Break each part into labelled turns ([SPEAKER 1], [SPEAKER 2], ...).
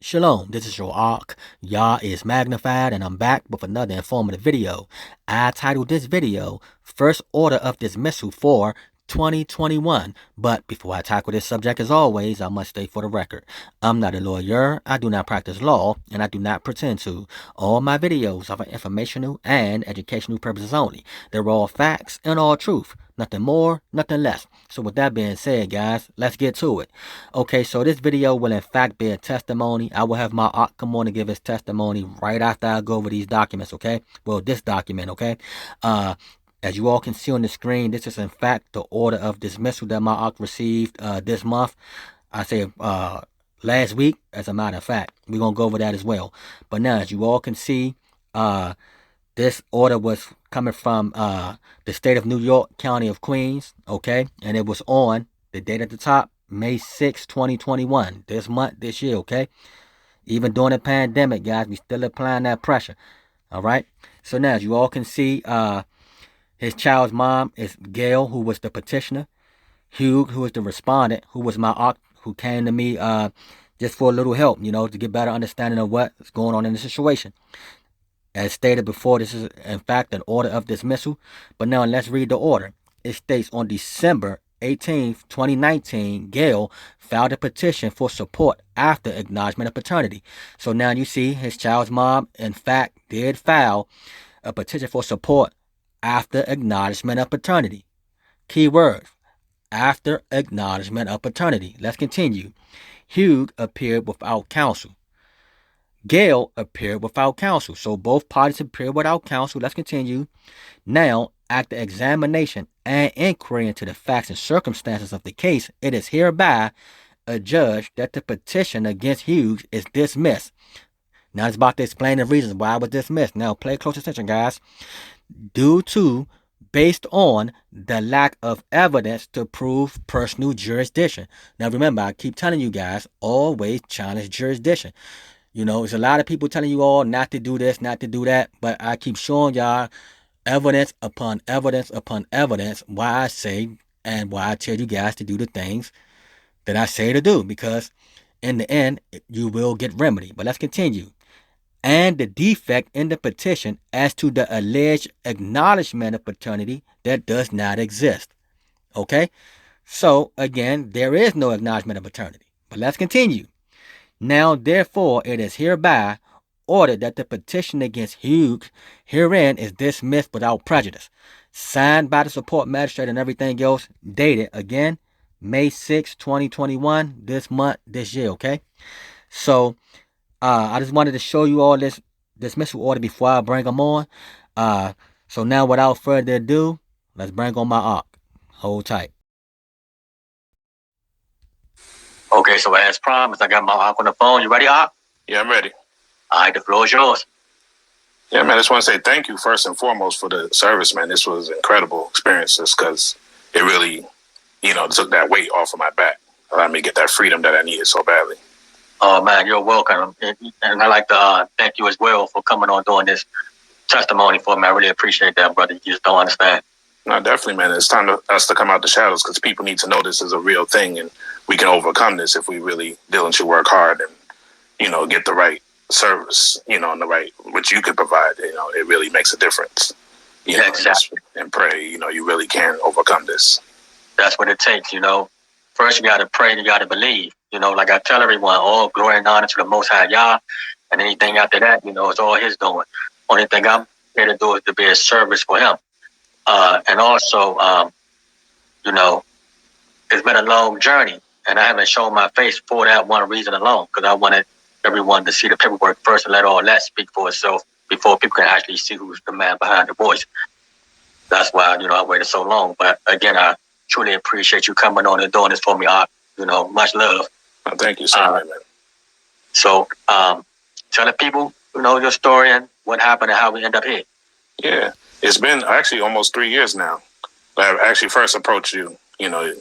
[SPEAKER 1] Shalom, this is your Ark, Yahismagnified, and I'm back with another informative video. I titled this video, First Order of Dismissal for 2021. But before I tackle this subject, as always, I must state for the record, I'm not a lawyer, I do not practice law, and I do not pretend to. All my videos are for informational and educational purposes only. They're all facts and all truth. Nothing more, nothing less. So with that being said, guys, let's get to it. Okay, so this video will in fact be a testimony. I will have my aunt come on and give his testimony right after I go over these documents, okay? Well, this document, okay? As you all can see on the screen, this is in fact the order of dismissal that my aunt received this month. I say last week, as a matter of fact. We're going to go over that as well. But now, as you all can see, this order was coming from the state of New York, county of Queens, okay? And it was on the date at the top, May 6, 2021, this month, this year, okay? Even during the pandemic, guys, we still applying that pressure, all right? So now, as you all can see, his child's mom is Gail, who was the petitioner. Hugh, who was the respondent, who was my aunt, who came to me just for a little help, you know, to get better understanding of what's going on in the situation. As stated before, this is in fact an order of dismissal. But now let's read the order. It states on December 18th, 2019, Gail filed a petition for support after acknowledgement of paternity. So now you see his child's mom, in fact, did file a petition for support after acknowledgement of paternity. Key word, after acknowledgement of paternity. Let's continue. Hugh appeared without counsel. Gail appeared without counsel. So both parties appeared without counsel. Let's continue. Now, after examination and inquiry into the facts and circumstances of the case, it is hereby adjudged that the petition against Hughes is dismissed. Now it's about to explain the reasons why it was dismissed. Now pay close attention, guys. Based on the lack of evidence to prove personal jurisdiction. Now remember, I keep telling you guys, always challenge jurisdiction. You know, there's a lot of people telling you all not to do this, not to do that, but I keep showing y'all evidence upon evidence upon evidence why I say and why I tell you guys to do the things that I say to do, because in the end, you will get remedy. But let's continue. And the defect in the petition as to the alleged acknowledgement of paternity that does not exist. Okay? So, again, there is no acknowledgement of paternity. But let's continue. Now, therefore, it is hereby ordered that the petition against Hughes herein is dismissed without prejudice. Signed by the support magistrate and everything else. Dated, again, May 6, 2021, this month, this year, okay? So, I just wanted to show you all this dismissal order before I bring them on. So now, without further ado, let's bring on my arc. Hold tight. Okay, so as promised, I got my arc on the phone. You ready, Arc?
[SPEAKER 2] Yeah, I'm ready.
[SPEAKER 1] All right, the floor is yours.
[SPEAKER 2] Yeah, man, I just want to say thank you first and foremost for the service, man. This was an incredible experience because it really, took that weight off of my back, allowed me to get that freedom that I needed so badly.
[SPEAKER 1] Oh, man, you're welcome. And I'd like to thank you as well for coming on doing this testimony for me. I really appreciate that, brother. You just don't understand.
[SPEAKER 2] No, definitely, man. It's time for us to come out the shadows because people need to know this is a real thing and we can overcome this if we really diligently work hard and, get the right service, and the right, which you could provide. It really makes a difference.
[SPEAKER 1] Yeah, exactly.
[SPEAKER 2] And pray, you really can overcome this.
[SPEAKER 1] That's what it takes, First, you got to pray and you got to believe. Like I tell everyone, all glory and honor to the Most High Yah, and anything after that, it's all His doing. Only thing I'm here to do is to be a service for Him. And also, it's been a long journey, and I haven't shown my face for that one reason alone, because I wanted everyone to see the paperwork first and let all that speak for itself before people can actually see who's the man behind the voice. That's why, I waited so long. But again, I truly appreciate you coming on and doing this for me, Ark. Much love.
[SPEAKER 2] Oh, thank you so much, man.
[SPEAKER 1] So, tell the people, your story and what happened and how we end up here.
[SPEAKER 2] Yeah, it's been actually almost 3 years now. I actually first approached you. I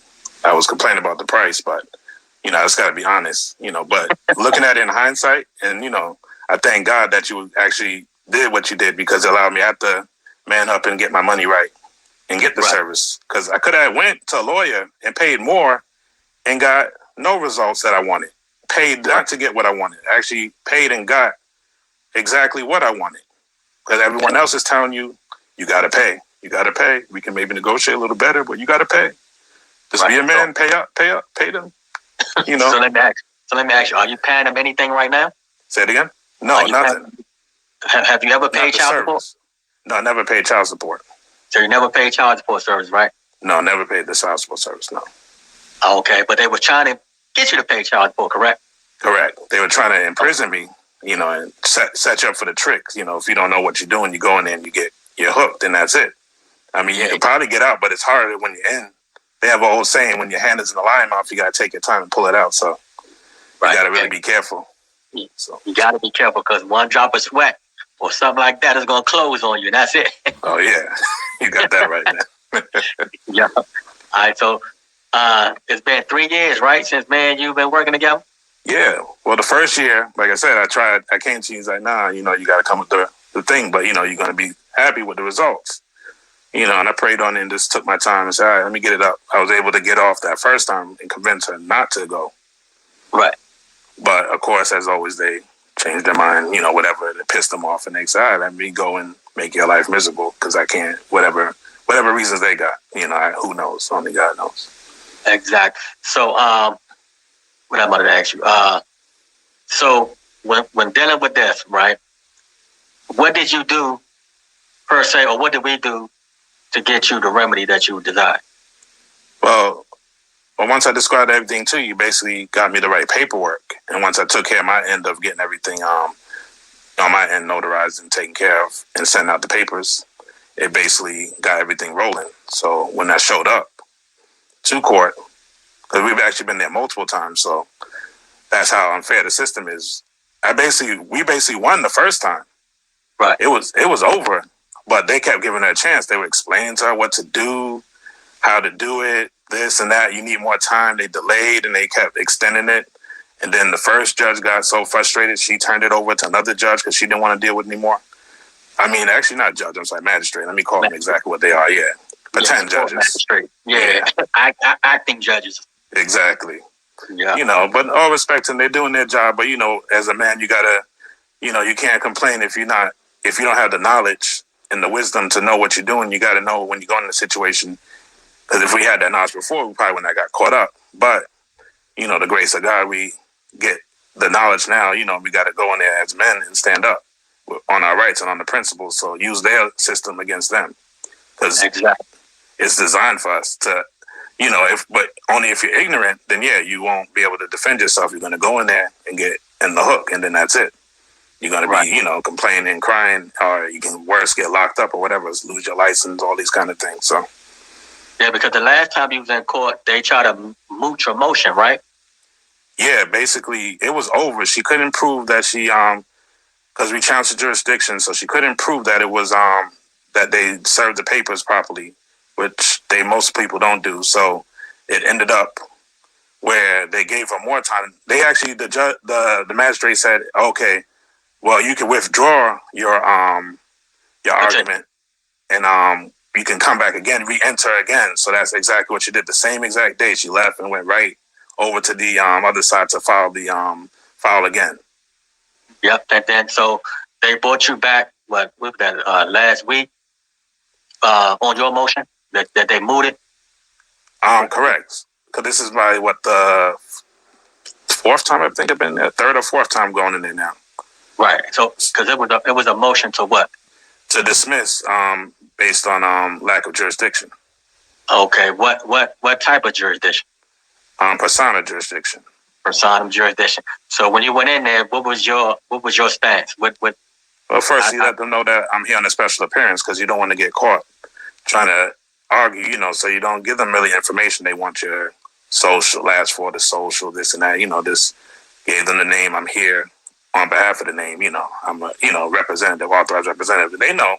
[SPEAKER 2] was complaining about the price, but I just got to be honest. But looking at it in hindsight, and I thank God that you actually did what you did because it allowed me to have to man up and get my money right and get the service. Because I could have went to a lawyer and paid more and got no results that I wanted. paid not to get what I wanted. I actually paid and got exactly what I wanted. Because everyone else is telling you, you got to pay. You got to pay. We can maybe negotiate a little better, but you got to pay. Just be a man, pay up, pay them. You know.
[SPEAKER 3] So let me ask you, are you paying them anything right now?
[SPEAKER 2] Say it again? No, nothing.
[SPEAKER 3] Have you ever paid child support?
[SPEAKER 2] No, I never paid child support.
[SPEAKER 3] So you never paid child support service, right?
[SPEAKER 2] No, never paid the child support service, no.
[SPEAKER 3] Okay, but they were trying to get you to pay child support, correct?
[SPEAKER 2] Correct. They were trying to imprison me, you know, and set you up for the tricks. You know, if you don't know what you're doing, you go in there and you're hooked, and that's it. I mean, you can probably get out, but it's harder when you're in. They have a whole saying, when your hand is in the lion mouth, you got to take your time and pull it out. So you got to really be careful.
[SPEAKER 3] So you got to be careful, because one drop of sweat or something like that is going to close on you, and that's it.
[SPEAKER 2] Oh, yeah. You got that right there.
[SPEAKER 3] Yeah. All right, so it's been 3 years, right, since, man, you've been working together?
[SPEAKER 2] Yeah. Well, the first year, like I said, I came to you and was like, nah, you know, you got to come with the thing, but, you know, you're going to be happy with the results. You know, and I prayed on it and just took my time and said, all right, let me get it up. I was able to get off that first time and convince her not to go.
[SPEAKER 3] Right.
[SPEAKER 2] But, of course, as always, they changed their mind, you know, whatever, it pissed them off. And they said, all right, let me go and make your life miserable because I can't, whatever reasons they got. You know, who knows? Only God knows.
[SPEAKER 3] Exactly. So, what I'm about to ask you. So, when dealing with this, right, what did you do, per se, or what did we do to get you the remedy that you desired?
[SPEAKER 2] Well, once I described everything to you, basically got me the right paperwork. And once I took care of my end of getting everything on my end notarized and taken care of and sending out the papers, it basically got everything rolling. So when I showed up to court, because we've actually been there multiple times, so that's how unfair the system is. We basically won the first time.
[SPEAKER 3] Right.
[SPEAKER 2] It was over. But they kept giving her a chance. They were explaining to her what to do, how to do it, this and that. You need more time. They delayed and they kept extending it. And then the first judge got so frustrated, she turned it over to another judge because she didn't want to deal with it anymore. I mean, actually not judge, I'm sorry, magistrate. Let me call them exactly what they are, yeah. Pretend judges.
[SPEAKER 3] Magistrate. Yeah. Acting judges.
[SPEAKER 2] Exactly.
[SPEAKER 3] Yeah.
[SPEAKER 2] You know, but all respect, and they're doing their job. But, you know, as a man, you got to, you know, you can't complain if you don't have the knowledge and the wisdom to know what you're doing. You got to know when you go in the situation. Because if we had that knowledge before, we probably wouldn't have got caught up. But, you know, the grace of God, we get the knowledge now. You know, we got to go in there as men and stand up on our rights and on the principles. So use their system against them. Because it's designed for us to, you know, but only if you're ignorant, then yeah, you won't be able to defend yourself. You're going to go in there and get in the hook, and then that's it. You're going to be, you know, complaining and crying, or you can worse, get locked up or whatever, lose your license, all these kind of things. So,
[SPEAKER 3] yeah, because the last time you was in court, they tried to moot your motion, right?
[SPEAKER 2] Yeah, basically, it was over. She couldn't prove that because we challenged the jurisdiction, so she couldn't prove that it was, that they served the papers properly, which most people don't do. So it ended up where they gave her more time. They actually, the magistrate said, okay, well, you can withdraw your argument, and you can come back again, re-enter again. So that's exactly what she did. The same exact day, she left and went right over to the other side to file again.
[SPEAKER 3] Yep, and then so they brought you back. What was that? Last week on your motion that they mooted.
[SPEAKER 2] Correct. Because this is my the fourth time I think I've been there, third or fourth time going in there now.
[SPEAKER 3] Right. So, because it was a motion to what?
[SPEAKER 2] To dismiss, based on lack of jurisdiction.
[SPEAKER 3] Okay. What type of jurisdiction?
[SPEAKER 2] Personam jurisdiction.
[SPEAKER 3] Personam jurisdiction. So when you went in there, what was your stance? What?
[SPEAKER 2] Well, first you let them know that I'm here on a special appearance because you don't want to get caught trying to argue. You know, so you don't give them really information. They want your social, last for the social, this and that. You know, just gave them the name. I'm here on behalf of the name, you know, I'm a representative, authorized representative. They know,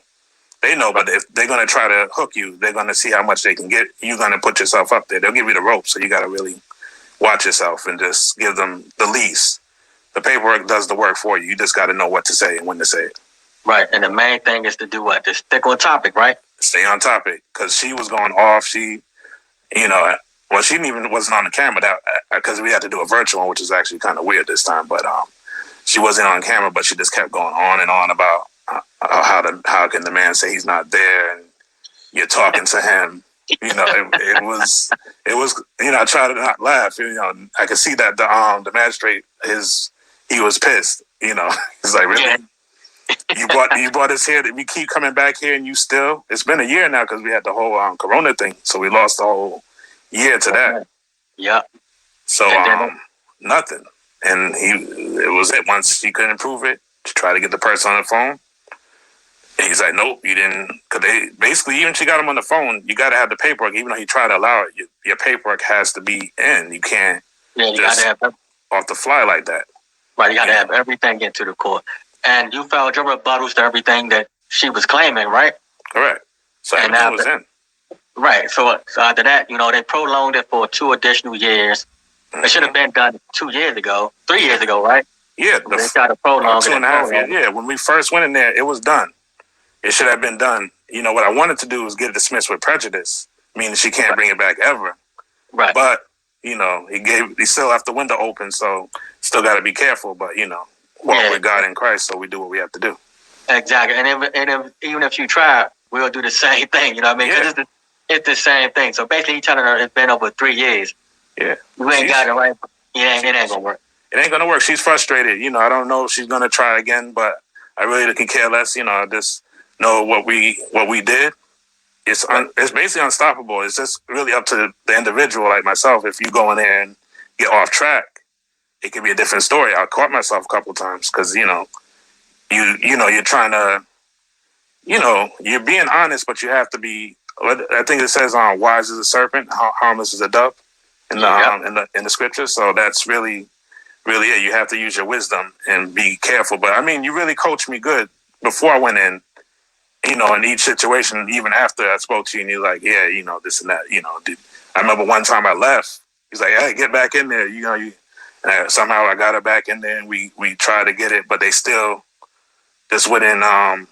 [SPEAKER 2] but if they're going to try to hook you, they're going to see how much they can get. You're going to put yourself up there. They'll give you the rope. So you got to really watch yourself and just give them the lease. The paperwork does the work for you. You just got to know what to say and when to say it.
[SPEAKER 3] Right. And the main thing is to do what? To stick on topic, right?
[SPEAKER 2] Stay on topic. Because she was going off. She, you know, Well, she wasn't on the camera that because we had to do a virtual one, which is actually kind of weird this time. But she wasn't on camera, but she just kept going on and on about how can the man say he's not there and you're talking to him. You know, it was I tried to not laugh. You know, I could see that the magistrate he was pissed. You know, he's like, really. Yeah. You brought us here. We keep coming back here, and you still. It's been a year now because we had the whole Corona thing, so we lost the whole year to that.
[SPEAKER 3] Yeah.
[SPEAKER 2] So nothing, and it was it. Once she couldn't prove it, she tried to get the person on the phone. And he's like, nope, you didn't. Because they basically, even she got him on the phone, you got to have the paperwork. Even though he tried to allow it, your paperwork has to be in. You can't just off the fly like that.
[SPEAKER 3] Right, you got to have everything into the court. And you filed your rebuttals to everything that she was claiming, right?
[SPEAKER 2] Correct. So everything was in.
[SPEAKER 3] Right. So after that, you know, they prolonged it for 2 additional years. Mm-hmm. It should have been done 3 years ago, right?
[SPEAKER 2] Yeah.
[SPEAKER 3] They tried to prolong
[SPEAKER 2] 2.5 years. Yeah, when we first went in there, it was done. It should have been done. You know, what I wanted to do was get it dismissed with prejudice, meaning she can't bring it back ever.
[SPEAKER 3] Right.
[SPEAKER 2] But, you know, he still left the window open, so still got to be careful. But, you know, walk with God in Christ, so we do what we have to do.
[SPEAKER 3] Exactly. And even if you try, we'll do the same thing. You know what I mean? Because it's the same thing. So basically, he's telling her it's been over 3 years.
[SPEAKER 2] Yeah.
[SPEAKER 3] You ain't got it right. It ain't going to work.
[SPEAKER 2] It ain't going to work. She's frustrated. You know, I don't know if she's going to try again, but I really can care less. You know, just know what we did. It's basically unstoppable. It's just really up to the individual like myself. If you go in there and get off track, it can be a different story. I caught myself a couple of times because, you know, you're trying to, you know, you're being honest, but you have to be, I think it says wise as a serpent, harmless as a dove in the scriptures. So that's really it. You have to use your wisdom and be careful. But I mean, you really coached me good before I went in, you know, in each situation, even after I spoke to you and you're like, yeah, you know, this and that, you know, I remember one time I left, he's like, hey, get back in there. You know, and somehow I got her back in there and we tried to get it, but they still just wouldn't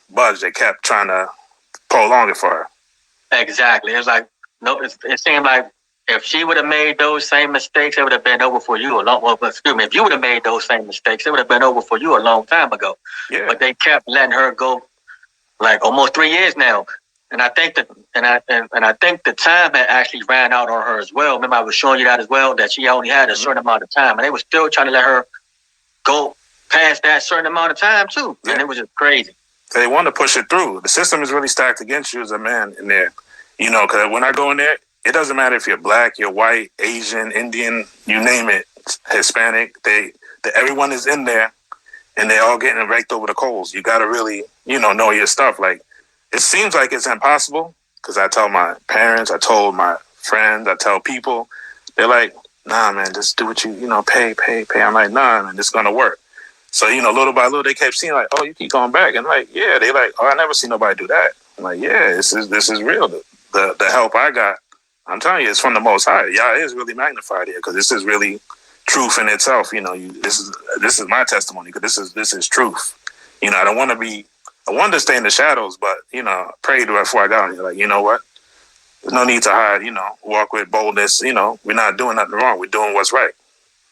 [SPEAKER 2] budge. They kept trying to prolong it for her.
[SPEAKER 3] Exactly. It was like, no, it seemed like if she would have made those same mistakes, it would have been over for you a long. Well, excuse me. If you would have made those same mistakes, it would have been over for you a long time ago.
[SPEAKER 2] Yeah.
[SPEAKER 3] But they kept letting her go, like almost 3 years now. And I think that, and I think the time had actually ran out on her as well. Remember, I was showing you that as well, that she only had a certain amount of time, and they were still trying to let her go past that certain amount of time too. Yeah. And it was just crazy.
[SPEAKER 2] They want to push it through. The system is really stacked against you as a man in there. You know, because when I go in there, it doesn't matter if you're black, you're white, Asian, Indian, you name it, Hispanic. Everyone is in there, and they're all getting raked over the coals. You got to really, you know your stuff. Like, it seems like it's impossible because I tell my parents, I told my friends, I tell people, they're like, nah, man, just do what you pay. I'm like, nah, man, it's going to work. So, you know, little by little, they kept seeing like, oh, you keep going back. And like, yeah, they like, oh, I never seen nobody do that. I'm like, yeah, this is real. The help I got, I'm telling you, it's from the Most High. Yah is really magnified here because this is really truth in itself. You know, this is my testimony because this is truth. You know, I wanted to stay in the shadows, but, you know, I prayed before I got on here. Like, you know what? There's no need to hide, you know, walk with boldness. You know, we're not doing nothing wrong. We're doing what's right.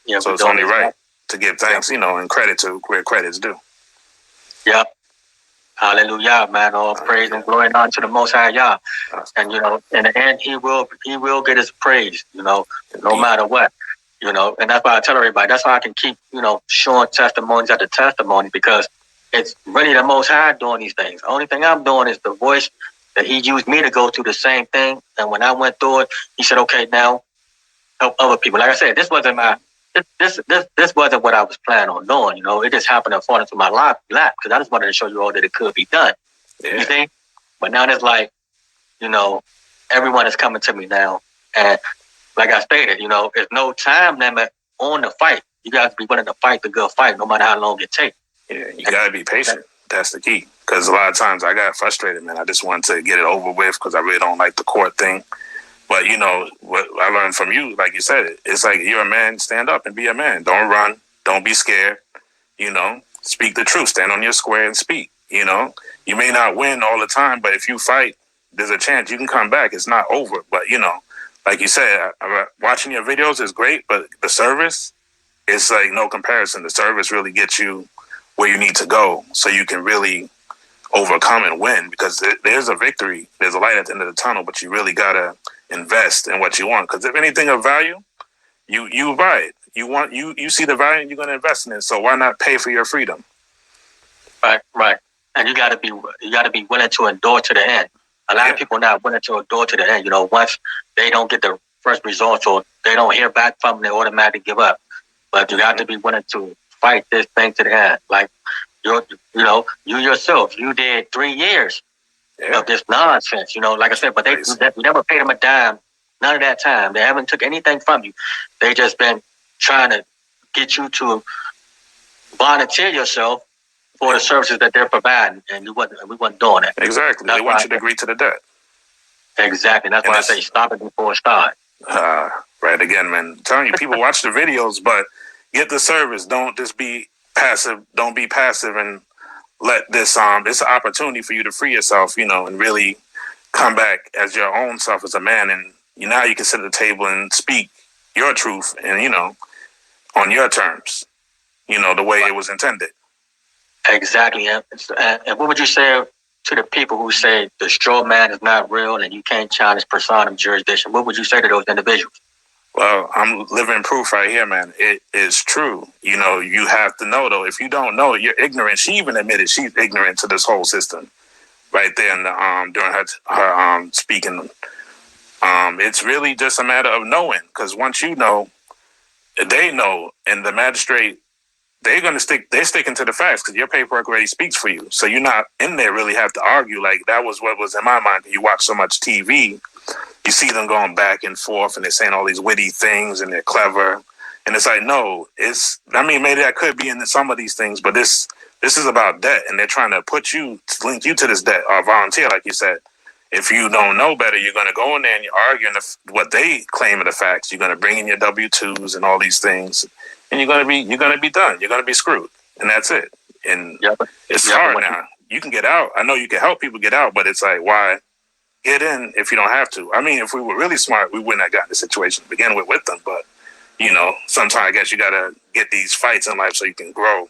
[SPEAKER 2] Yeah, so it's only right to give thanks, you know, and credit to where credit's due.
[SPEAKER 3] Yep. Hallelujah, man. All praise and glory and honor to the Most High Yah. And, you know, in the end, he will get his praise, you know, no matter what. You know, and that's why I tell everybody, that's why I can keep, you know, showing testimonies after testimony, because it's really the Most High doing these things. The only thing I'm doing is the voice that he used me to go through the same thing. And when I went through it, he said, okay, now help other people. Like I said, this wasn't what I was planning on doing. You know, it just happened to fall into my lap because I just wanted to show you all that it could be done. Yeah. You see? But now it's like, you know, everyone is coming to me now. And like I stated, you know, there's no time limit on the fight. You got to be willing to fight the good fight, no matter how long it takes.
[SPEAKER 2] Yeah, you got to be patient. That's the key. Because a lot of times I got frustrated, man. I just wanted to get it over with because I really don't like the court thing. But, you know, what I learned from you, like you said, it's like you're a man, stand up and be a man. Don't run. Don't be scared. You know, speak the truth. Stand on your square and speak. You know, you may not win all the time, but if you fight, there's a chance you can come back. It's not over. But, you know, like you said, watching your videos is great, but the service is like no comparison. The service really gets you where you need to go so you can really overcome and win, because there's a victory. There's a light at the end of the tunnel, but you really got to invest in what you want. Because if anything of value, you buy it. You see the value and you're going to invest in it. So why not pay for your freedom?
[SPEAKER 3] Right. And you got to be willing to endure to the end. A lot of people not willing to endure to the end. You know, once they don't get the first results or they don't hear back from them, they automatically give up. But you got to be willing to fight this thing to the end. Like you yourself, you did 3 years of this nonsense. You know, like I said, but we never paid them a dime. None of that time. They haven't took anything from you. They just been trying to get you to volunteer yourself for the services that they're providing, and we wasn't doing it.
[SPEAKER 2] Exactly. They want you to agree to the debt.
[SPEAKER 3] Exactly. That's why I say stop it before it starts.
[SPEAKER 2] Right. Again, man, I'm telling you, people watch the videos, but get the service. Don't just be passive. Don't be passive and let this it's an opportunity for you to free yourself, you know, and really come back as your own self as a man. And now you can sit at the table and speak your truth and, you know, on your terms, you know, the way it was intended.
[SPEAKER 3] Exactly. And what would you say to the people who say the straw man is not real and you can't challenge Personam jurisdiction? What would you say to those individuals?
[SPEAKER 2] Well, I'm living proof right here, man. It is true. You know, you have to know, though. If you don't know, you're ignorant. She even admitted she's ignorant to this whole system right there in the, during her speaking. It's really just a matter of knowing, because once you know, they know, and the magistrate, they're sticking to the facts because your paperwork already speaks for you. So you're not in there really have to argue. Like, that was what was in my mind. You watch so much TV, you see them going back and forth and they're saying all these witty things and they're clever. And it's like, no, maybe that could be in some of these things, but this is about debt, and they're trying to link you to this debt or volunteer, like you said. If you don't know better, you're going to go in there and you're arguing what they claim are the facts. You're going to bring in your W-2s and all these things, and you're going to be done. You're going to be screwed, and that's it. And it's hard now. You can get out. I know you can help people get out, but it's like, why get in if you don't have to? I mean, if we were really smart, we wouldn't have gotten the situation to begin with them. But, you know, sometimes I guess you got to get these fights in life so you can grow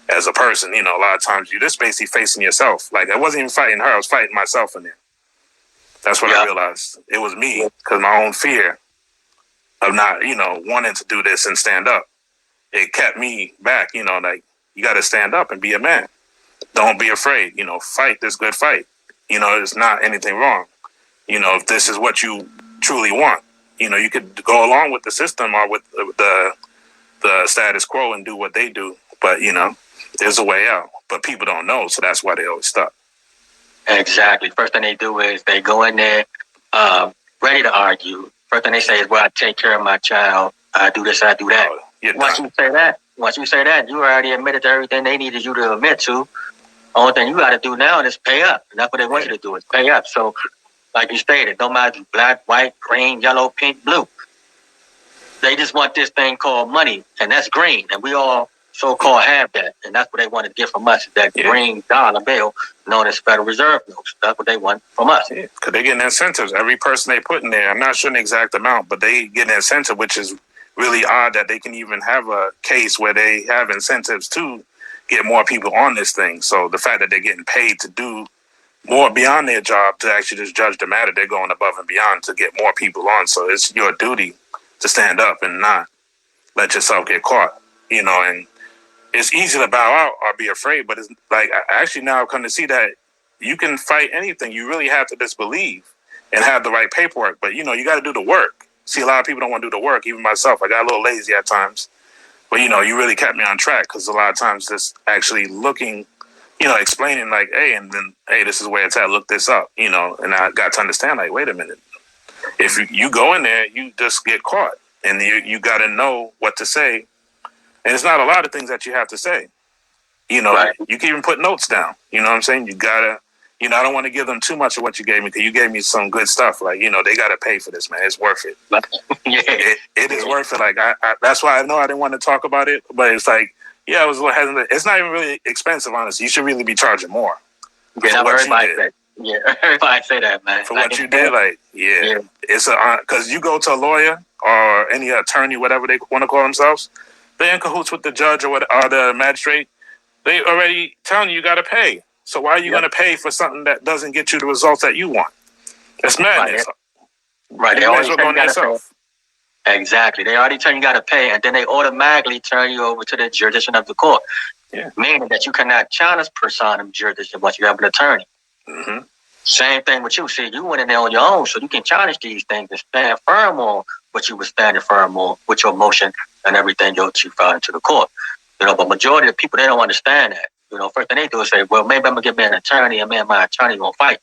[SPEAKER 2] as a person. You know, a lot of times you're just basically facing yourself. Like, I wasn't even fighting her. I was fighting myself in there. That's what I realized. It was me, because my own fear of not, you know, wanting to do this and stand up. It kept me back, you know, like, you got to stand up and be a man. Don't be afraid, you know, fight this good fight. You know, there's not anything wrong. You know, if this is what you truly want, you know, you could go along with the system or with the status quo and do what they do. But, you know, there's a way out. But people don't know, so that's why they always stop.
[SPEAKER 3] Exactly. First thing they do is they go in there ready to argue. First thing they say is, well, I take care of my child. I do this, I do that. Once you say that, you already admitted to everything they needed you to admit to. Only thing you got to do now is pay up. And that's what they want you to do, is pay up. So, like you stated, don't matter if it's black, white, green, yellow, pink, blue. They just want this thing called money, and that's green. And we all so-called have that. And that's what they want to get from us, that green dollar bill known as Federal Reserve notes. That's what they want from us.
[SPEAKER 2] Because they're getting incentives. Every person they put in there, I'm not sure the exact amount, but they get an incentive, which is really odd that they can even have a case where they have incentives to get more people on this thing. So the fact that they're getting paid to do more beyond their job to actually just judge the matter, they're going above and beyond to get more people on. So it's your duty to stand up and not let yourself get caught, you know. And it's easy to bow out or be afraid, but it's like, I actually now I've come to see that you can fight anything. You really have to just believe and have the right paperwork. But, you know, you got to do the work. See, a lot of people don't want to do the work. Even myself, I got a little lazy at times. But, you know, you really kept me on track, because a lot of times just actually looking, you know, explaining like, hey, and then, hey, this is where it's at. Look this up, you know. And I got to understand, like, wait a minute. If you go in there, you just get caught. And you got to know what to say. And it's not a lot of things that you have to say. You know, You can even put notes down. You know what I'm saying? You got to, you know, I don't want to give them too much of what you gave me, because you gave me some good stuff. Like, you know, they got to pay for this, man. It's worth it. It is worth it. Like, I that's why I know I didn't want to talk about it. But it's like, yeah, I was a little hesitant. It's not even really expensive, honestly. You should really be charging more.
[SPEAKER 3] Yeah, everybody said. Yeah, everybody say that, man.
[SPEAKER 2] For what you did, like, yeah. It's because you go to a lawyer or any attorney, whatever they want to call themselves, they're in cahoots with the judge or the magistrate. They already telling you got to pay. So why are you going to pay for something that doesn't get you the results that you want? It's madness.
[SPEAKER 3] Right.
[SPEAKER 2] You might as well go on yourself.
[SPEAKER 3] Exactly. They already tell you got to pay, and then they automatically turn you over to the jurisdiction of the court.
[SPEAKER 2] Yeah.
[SPEAKER 3] Meaning that you cannot challenge Personam jurisdiction once you have an attorney.
[SPEAKER 2] Mm-hmm.
[SPEAKER 3] Same thing with you. See, you went in there on your own, so you can challenge these things and stand firm on what you were standing firm on with your motion and everything that you filed into the court. But majority of people, they don't understand that. First thing they do is say, well, maybe I'm going to get me an attorney, and man, my attorney going to fight.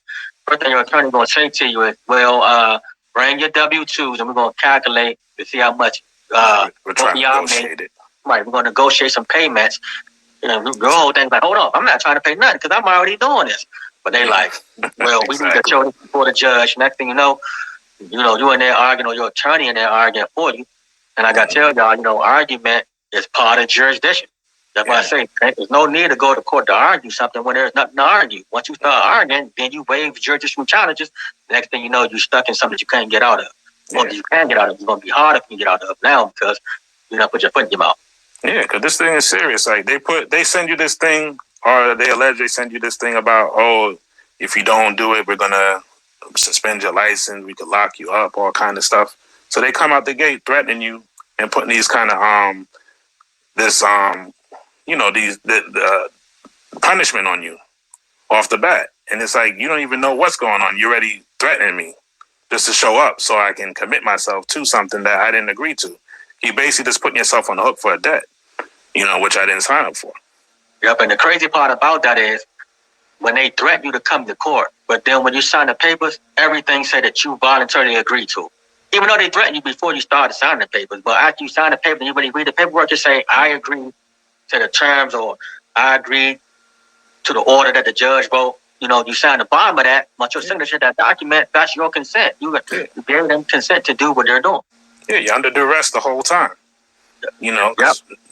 [SPEAKER 3] First thing your attorney going to say to you is, well, bring your W-2s, and we're going to calculate to see how much
[SPEAKER 2] we're trying to negotiate it.
[SPEAKER 3] Right, we're going to negotiate some payments. The whole thing's like, hold on, I'm not trying to pay nothing because I'm already doing this. But they like, well, we need to show this before the judge. Next thing you know, you in there arguing, or your attorney in there arguing for you. And I got to tell y'all, argument is part of jurisdiction. That's why I say there's no need to go to court to argue something when there's nothing to argue. Once you start arguing, then you waive jurisdictional challenges. Next thing you know, you're stuck in something that you can't get out of. Once you can get out of, it's going to be harder if you get out of now because you don't put your foot in your mouth.
[SPEAKER 2] Yeah, because this thing is serious. Like they send you this thing, or they allegedly send you this thing about, oh, if you don't do it, we're gonna suspend your license. We could lock you up, all kind of stuff. So they come out the gate threatening you and putting these kind of the punishment on you off the bat. And it's like you don't even know what's going on. You're already threatening me just to show up so I can commit myself to something that I didn't agree to. You basically just putting yourself on the hook for a debt, which I didn't sign up for.
[SPEAKER 3] Yep, and the crazy part about that is when they threaten you to come to court, but then when you sign the papers, everything say that you voluntarily agreed to. Even though they threaten you before you started signing the papers, but after you sign the paper and you really read the paperwork, you say, I agree to the terms, or I agree to the order that the judge wrote. You sign the bottom of that, once your signature, that document, that's your consent. You gave them consent to do what they're doing.
[SPEAKER 2] Yeah, you're under duress the whole time. Now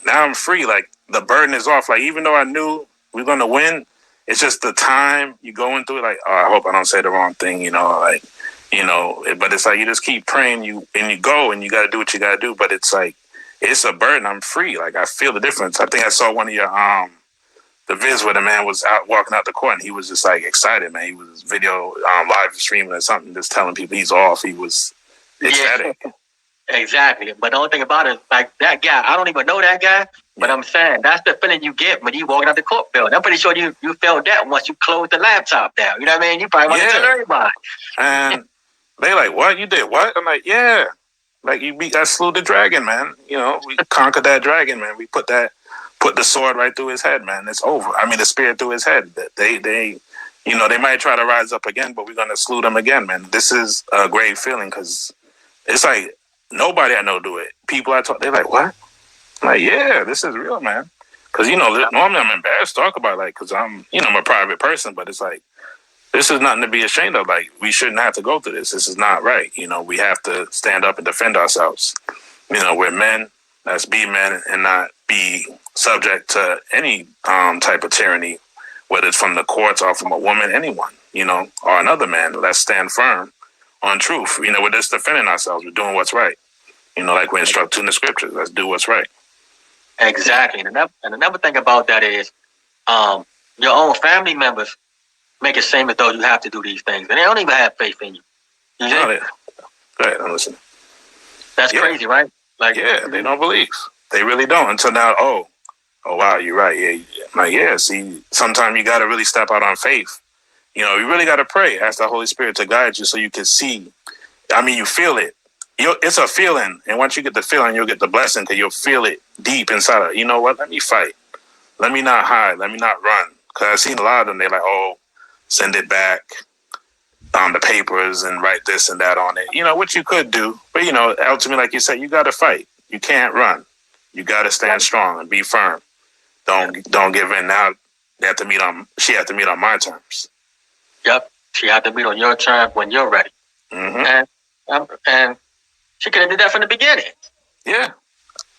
[SPEAKER 2] I'm free. Like, the burden is off. Like, even though I knew we were going to win, it's just the time you going through it. Like, oh, I hope I don't say the wrong thing, but it's like you just keep praying, you go and you got to do what you got to do. But it's like, it's a burden. I'm free. Like, I feel the difference. I think I saw one of your, the vids where the man was out walking out the court and he was just like excited, man. He was video live streaming or something, just telling people he's off. He was ecstatic.
[SPEAKER 3] Yeah. Exactly. But the only thing about it is, like, that guy, I don't even know that guy, but I'm saying that's the feeling you get when you walking out the court building. I'm pretty sure you felt that once you closed the laptop down. You know what I mean? You probably want to tell everybody.
[SPEAKER 2] And they like, what? You did what? I'm like, yeah. Like, I slew the dragon, man. We conquered that dragon, man. We put the sword right through his head, man. It's over. I mean, the spear through his head. They might try to rise up again, but we're going to slew them again, man. This is a great feeling because it's like, nobody I know do it. People I talk, they're like, what? I'm like, yeah, this is real, man. Because, normally I'm embarrassed to talk about, like, because I'm a private person, but it's like, this is nothing to be ashamed of. Like, we shouldn't have to go through this. This is not right. We have to stand up and defend ourselves. We're men. Let's be men and not be subject to any type of tyranny, whether it's from the courts or from a woman, anyone, or another man. Let's stand firm on truth. We're just defending ourselves. We're doing what's right. Like we're instructed in the scriptures. Let's do what's right.
[SPEAKER 3] Exactly. And another thing about that is your own family members make it seem as though you have to do these things. And they don't even have faith in you. Go
[SPEAKER 2] ahead, I'm listening.
[SPEAKER 3] That's crazy, right? Like,
[SPEAKER 2] they don't believe. They really don't until now, oh wow, you're right. Yeah. I'm like, see, sometimes you got to really step out on faith. You really got to pray. Ask the Holy Spirit to guide you so you can see. I mean, you feel it. It's a feeling. And once you get the feeling, you'll get the blessing because you'll feel it deep inside of, you know what? Let me fight. Let me not hide. Let me not run. Because I've seen a lot of them. They're like, oh, send it back on the papers and write this and that on it. What you could do. But, ultimately, like you said, you got to fight. You can't run. You got to stand strong and be firm. Don't give in. Now she had to meet on my terms.
[SPEAKER 3] Yep. She had to meet on your terms when you're ready.
[SPEAKER 2] Mm-hmm.
[SPEAKER 3] And she could have did that from the beginning.
[SPEAKER 2] Yeah.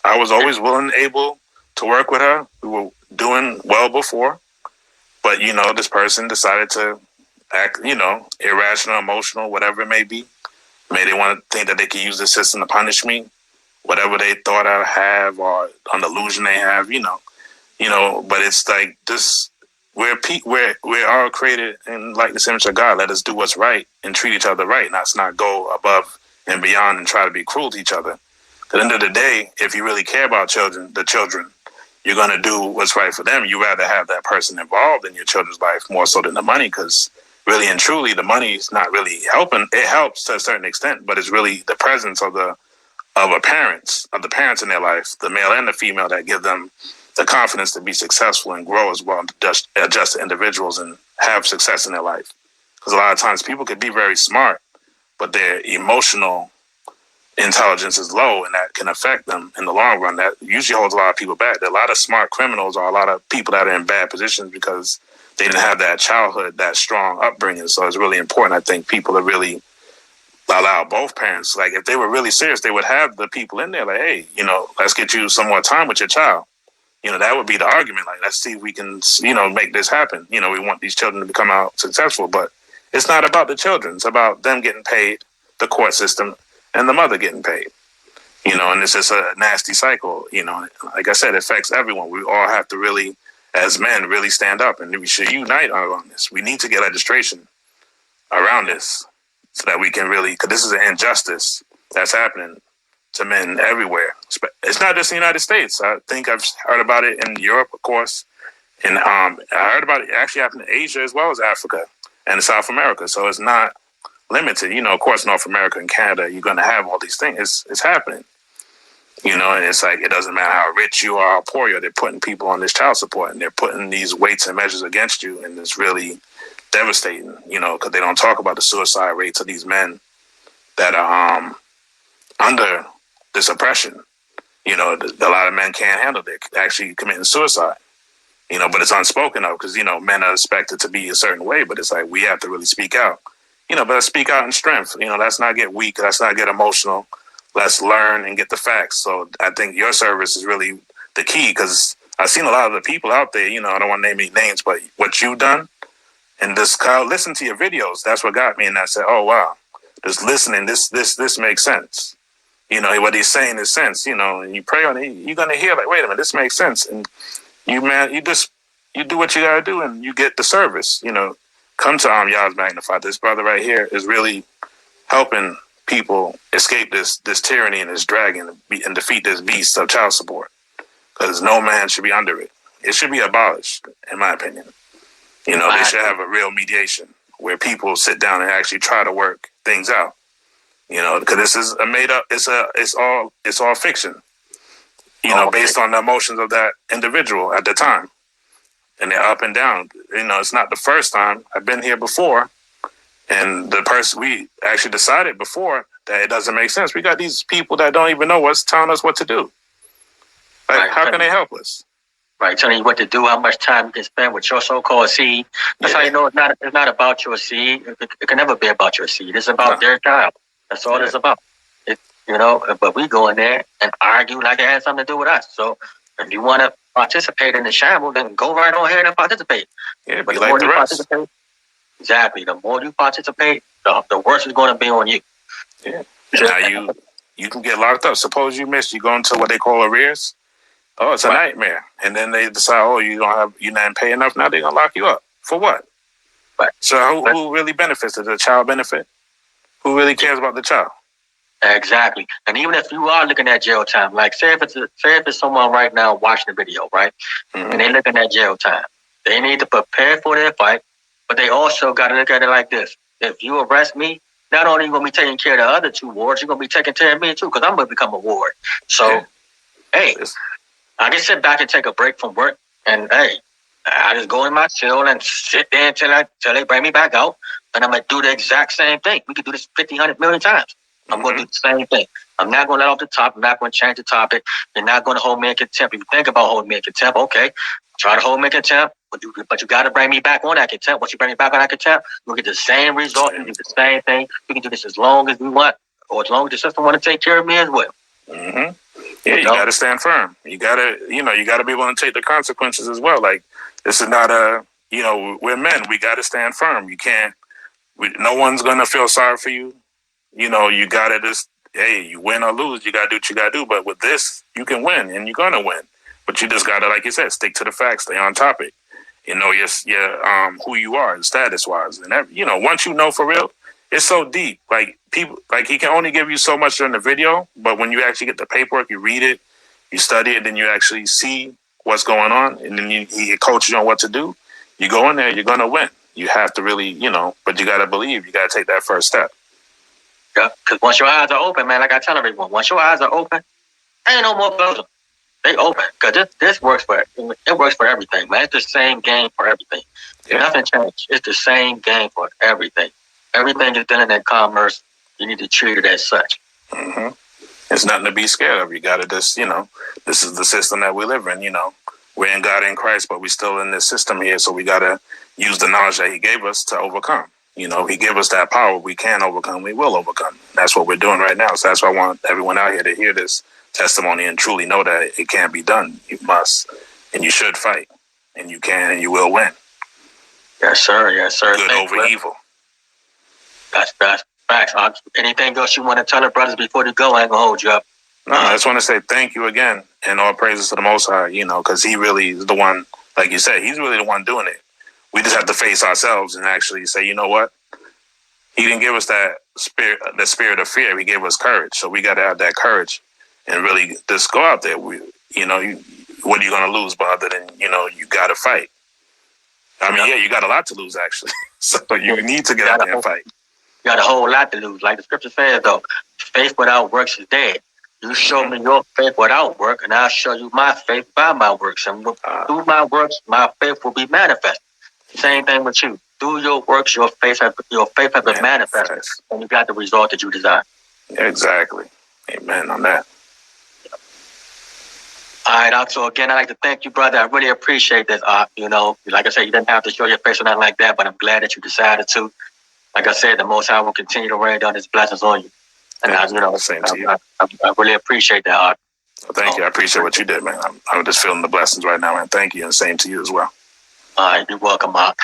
[SPEAKER 2] I was always willing and able to work with her. We were doing well before. But, this person decided to act, irrational, emotional, whatever it may be. Maybe they want to think that they can use the system to punish me, whatever they thought I have or an illusion they have, But it's like this: we're all created in like this image of God. Let us do what's right and treat each other right. Let's not go above and beyond and try to be cruel to each other. At the end of the day, if you really care about the children, you're going to do what's right for them. You rather have that person involved in your children's life more so than the money, because really and truly, the money is not really helping. It helps to a certain extent, but it's really the presence of the parents in their life, the male and the female, that give them the confidence to be successful and grow as well, and to adjust to individuals and have success in their life. Because a lot of times people could be very smart, but their emotional intelligence is low, and that can affect them in the long run. That usually holds a lot of people back. There are a lot of smart criminals, or a lot of people that are in bad positions because they didn't have that childhood, that strong upbringing. So it's really important, I think, people to really allow both parents. Like, if they were really serious, they would have the people in there like, hey, let's get you some more time with your child. That would be the argument. Like, let's see if we can, make this happen. We want these children to come out successful, but it's not about the children. It's about them getting paid, the court system, and the mother getting paid. And it's just a nasty cycle. Like I said, it affects everyone. We all have to really, as men, really stand up, and we should unite on this. We need to get legislation around this so that we can really, because this is an injustice that's happening to men everywhere. It's not just in the United States. I think I've heard about it in Europe, of course. And I heard about it actually happening in Asia as well as Africa and South America. So it's not limited. Of course, North America and Canada, you're going to have all these things. It's happening. And it's like, it doesn't matter how rich you are, how poor you are. They're putting people on this child support, and they're putting these weights and measures against you. And it's really devastating, because they don't talk about the suicide rates of these men that are under this oppression. A lot of men can't handle it. They're actually committing suicide, but it's unspoken of because, men are expected to be a certain way. But it's like, we have to really speak out, but let's speak out in strength. Let's not get weak. Let's not get emotional. Let's learn and get the facts. So I think your service is really the key, because I've seen a lot of the people out there, I don't want to name any names, but what you've done and just listen to your videos. That's what got me. And I said, oh, wow, just listening. This makes sense. What he's saying is sense, and you pray on it, you're going to hear like, wait a minute, this makes sense. And you do what you got to do, and you get the service, come to Yahismagnified. This brother right here is really helping people escape this tyranny and this dragon and defeat this beast of child support, because no man should be under it. It should be abolished, in my opinion. They should have a real mediation where people sit down and actually try to work things out. Because this is a made up. It's all fiction. Based on the emotions of that individual at the time, and they're up and down. It's not the first time. I've been here before, and the person we actually decided before that it doesn't make sense. We got these people that don't even know what's telling us what to do. Like, right, how can they help us?
[SPEAKER 3] Right, telling you what to do, how much time you can spend with your so-called seed. That's how you know it's not about your seed. It can never be about your seed. It's about their child. That's all it's about. But we go in there and argue like it has something to do with us. So if you want to participate in the shamble, then go right on ahead and participate.
[SPEAKER 2] Yeah, but the more you participate,
[SPEAKER 3] exactly. The more you participate, the worse it's going to be on you.
[SPEAKER 2] Yeah. Now you can get locked up. Suppose you miss, you go into what they call arrears. Oh, it's a nightmare. And then they decide, you didn't pay enough. Now they're gonna lock you up for what?
[SPEAKER 3] Right.
[SPEAKER 2] So who really benefits? Does the child benefit? Who really cares about the child?
[SPEAKER 3] Exactly. And even if you are looking at jail time, like say if it's someone right now watching the video, right, and they're looking at jail time, they need to prepare for their fight, but they also got to look at it like this: if you arrest me, not only are you going to be taking care of the other two wards, you're going to be taking care of me too, because I'm going to become a ward. So, hey, I can sit back and take a break from work, and hey, I just go in my cell and sit there until they bring me back out, and I'm going to do the exact same thing. We could do this 50, 100 million times. I'm going to do the same thing. I'm not going to let off the top. I'm not going to change the topic. You're not going to hold me in contempt. If you think about holding me in contempt, okay, try to hold me in contempt, but you got to bring me back on that contempt. Once you bring me back on that contempt, you'll get the same result. You do the same thing. We can do this as long as we want, or as long as the system want to take care of me as well.
[SPEAKER 2] Mm-hmm. Yeah, you got to stand firm. You got to, you got to be willing to take the consequences as well. Like, this is not we're men. We got to stand firm. You can't no one's gonna feel sorry for you. You know, you gotta just, hey, you win or lose, you gotta do what you gotta do. But with this, you can win, and you're gonna win. But you just gotta, like you said, stick to the facts, stay on topic. You know, your who you are, status wise, and you know, once you know for real, it's so deep. Like people, like he can only give you so much during the video, but when you actually get the paperwork, you read it, you study it, then you actually see what's going on, and then he coaches you on what to do. You go in there, you're gonna win. You have to really, you know, but you gotta believe. You gotta take that first step.
[SPEAKER 3] Yeah, because once your eyes are open, man, like I tell everyone, once your eyes are open, ain't no more closing. They open because this works for everything, man. It's the same game for everything. Yeah. Nothing changed. It's the same game for everything. Everything is internet commerce. You need to treat it as such.
[SPEAKER 2] Mm-hmm. It's nothing to be scared of. You got to just, you know, this is the system that we live in. You know, we're in God in Christ, but we're still in this system here. So we got to use the knowledge that He gave us to overcome. You know, He gave us that power. We can overcome. We will overcome. That's what we're doing right now. So that's why I want everyone out here to hear this testimony and truly know that it can't be done. You must, and you should fight, and you can, and you will win.
[SPEAKER 3] Yes, sir. Yes, sir.
[SPEAKER 2] Good
[SPEAKER 3] Thanks,
[SPEAKER 2] over evil.
[SPEAKER 3] That's facts. Anything else you want to tell the brothers before you go? I ain't gonna hold you up.
[SPEAKER 2] No, I just want to say thank you again, and all praises to the Most High. You know, because He really is the one, like you said, He's really the one doing it. We just have to face ourselves and actually say, you know what? He didn't give us that spirit, the spirit of fear. He gave us courage. So we got to have that courage and really just go out there. What are you going to lose, but other than, you know, you got to fight. I mean, yeah, you got a lot to lose, actually. So you need to get out there and fight.
[SPEAKER 3] You got a whole lot to lose. Like the scripture says, though, faith without works is dead. You show me your faith without work, and I'll show you my faith by my works. And through my works, my faith will be manifest. Same thing with you. Through your works, your faith has been manifested, and you got the result that you desire.
[SPEAKER 2] Yeah, exactly. Amen on that.
[SPEAKER 3] All right, so again, I'd like to thank you, brother. I really appreciate this. You know, like I said, you didn't have to show your face or nothing like that, but I'm glad that you decided to. Like I said, the Most High will continue to rain down His blessings on you. And
[SPEAKER 2] same to you.
[SPEAKER 3] I really appreciate that, Art.
[SPEAKER 2] Well, thank you. I appreciate what you did, man. I'm just feeling the blessings right now, man. Thank you, and same to you as well.
[SPEAKER 3] All right, you're welcome, Art.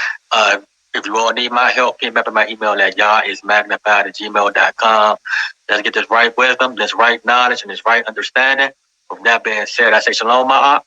[SPEAKER 3] If you all need my help, hit me up at my email at yahismagnified@gmail.com. Let's get this right wisdom, this right knowledge, and this right understanding. With that being said, I say shalom, my Art.